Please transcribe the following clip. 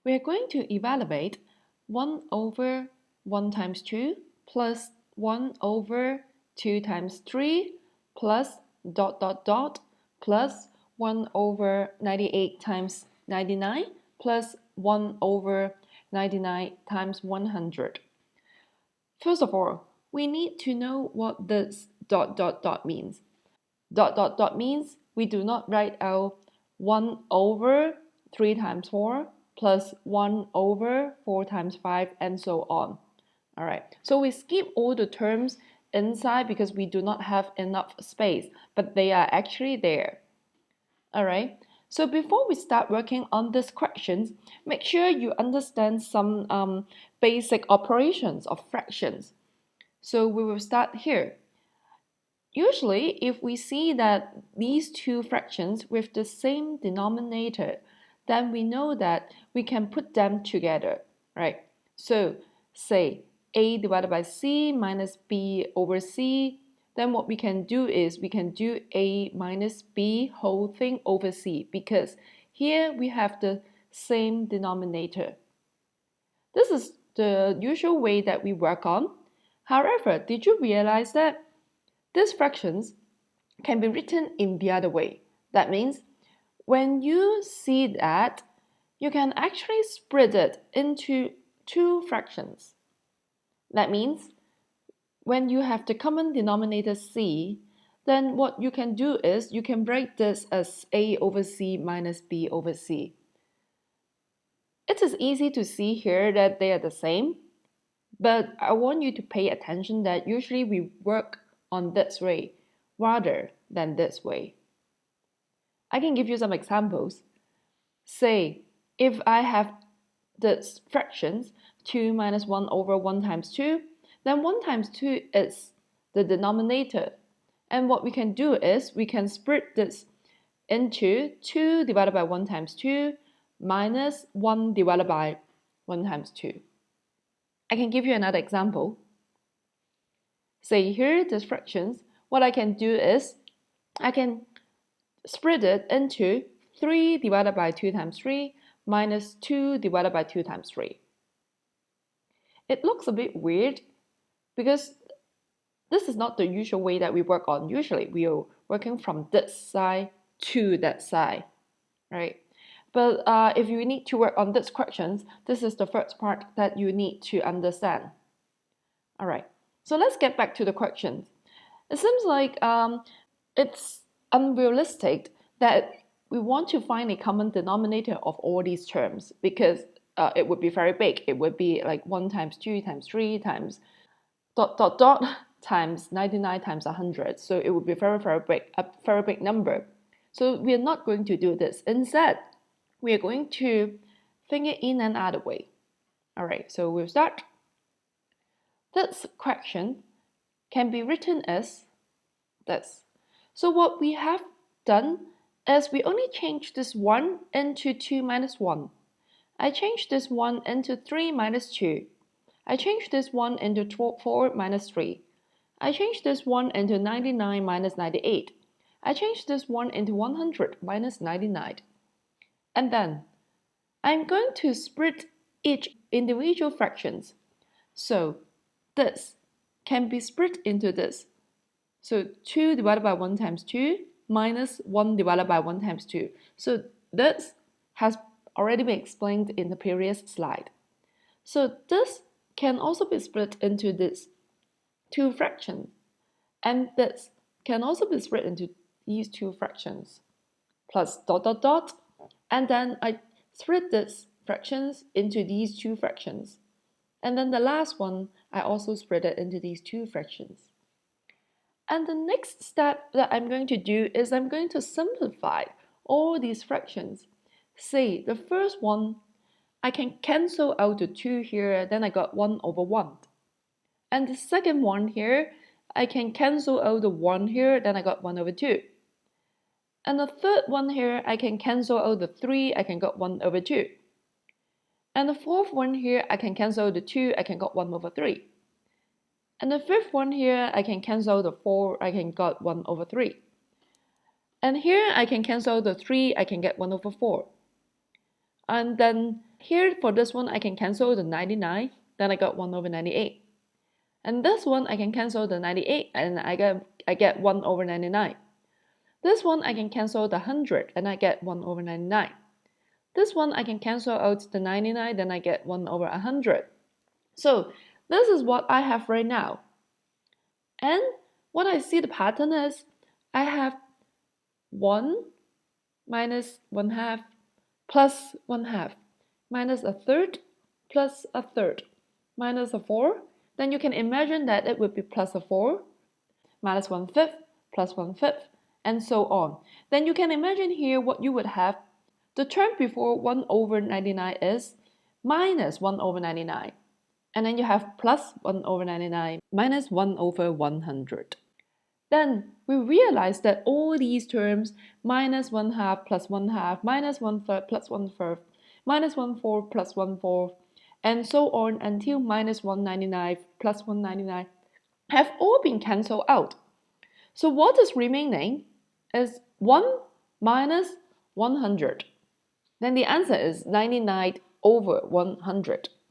We are going to evaluate 1 over 1 times 2 plus 1 over 2 times 3 plus plus 1 over 98 times 99 plus 1 over 99 times 100. First of all, we need to know what this means. Means we do not write out 1 over 3 times 4 plus 1 over 4 times 5 and so on. Alright, so we skip all the terms inside because we do not have enough space, but they are actually there. Alright, so before we start working on these questions, make sure you understand some basic operations of fractions. So we will start here. Usually, if we see that these two fractions with the same denominator, then we know that we can put them together, right? So, say a divided by c minus b over c, then what we can do is we can do a minus b whole thing over c, because here we have the same denominator. This is the usual way that we work on. However, did you realize that these fractions can be written in the other way? That means when you see that, you can actually split it into two fractions. That means when you have the common denominator c, then what you can do is you can write this as a over c minus b over c. It is easy to see here that they are the same, but I want you to pay attention that usually we work on this way rather than this way. I can give you some examples. Say, if I have this fractions 2 minus 1 over 1 times 2, then 1 times 2 is the denominator. And what we can do is we can split this into 2 divided by 1 times 2 minus 1 divided by 1 times 2. I can give you another example. Say here, these fractions, what I can do is I can split it into 3 divided by 2 times 3 minus 2 divided by 2 times 3. It looks a bit weird because this is not the usual way that we work on. Usually we are working from this side to that side, right? But if you need to work on these questions, this is the first part that you need to understand. All right, so let's get back to the questions. It seems like it's unrealistic that we want to find a common denominator of all these terms because it would be very big. It would be like 1 times 2 times 3 times ... times 99 times 100. So it would be a very big number. So we are not going to do this. Instead, we are going to think it in another way. All right, so we'll start. This question can be written as this. So what we have done is we only change this 1 into 2 minus 1. I change this 1 into 3 minus 2. I change this 1 into 4 minus 3. I change this 1 into 99 minus 98. I change this 1 into 100 minus 99. And then I'm going to split each individual fractions. So this can be split into this. So 2 divided by 1 times 2 minus 1 divided by 1 times 2. So this has already been explained in the previous slide. So this can also be split into this two fractions. And this can also be split into these two fractions. Plus ... And then I split these fractions into these two fractions. And then the last one, I also split it into these two fractions. And the next step that I'm going to do is I'm going to simplify all these fractions. Say the first one, I can cancel out the 2 here, then I got 1 over 1. And the second one here, I can cancel out the 1 here, then I got 1 over 2. And the third one here, I can cancel out the 3, I can get 1 over 2. And the fourth one here, I can cancel the 2, I can get 1 over 3. And the fifth one here, I can cancel the 4, I can get 1 over 3. And here I can cancel the 3, I can get 1 over 4. And then Here for this one, I can cancel the 99, then I got 1 over 98. And this one, I can cancel the 98, and I get 1 over 99. This one, I can cancel the 100, and I get 1 over 99. This one, I can cancel out the 99, then I get 1 over 100. So this is what I have right now. And what I see the pattern is, I have 1 minus 1/2 plus 1/2 minus a third plus a third minus a 4. Then you can imagine that it would be plus a 4 minus 1/5 plus 1/5 and so on. Then you can imagine here what you would have. The term before 1 over 99 is minus 1 over 99. And then you have plus 1 over 99 minus 1 over 100. Then we realize that all these terms, minus 1/2 plus 1/2, minus 1/3 plus 1/3, minus 1/4 plus 1/4, and so on until minus 199 plus 199, have all been cancelled out. So what is remaining is 1 minus 100. Then the answer is 99 over 100.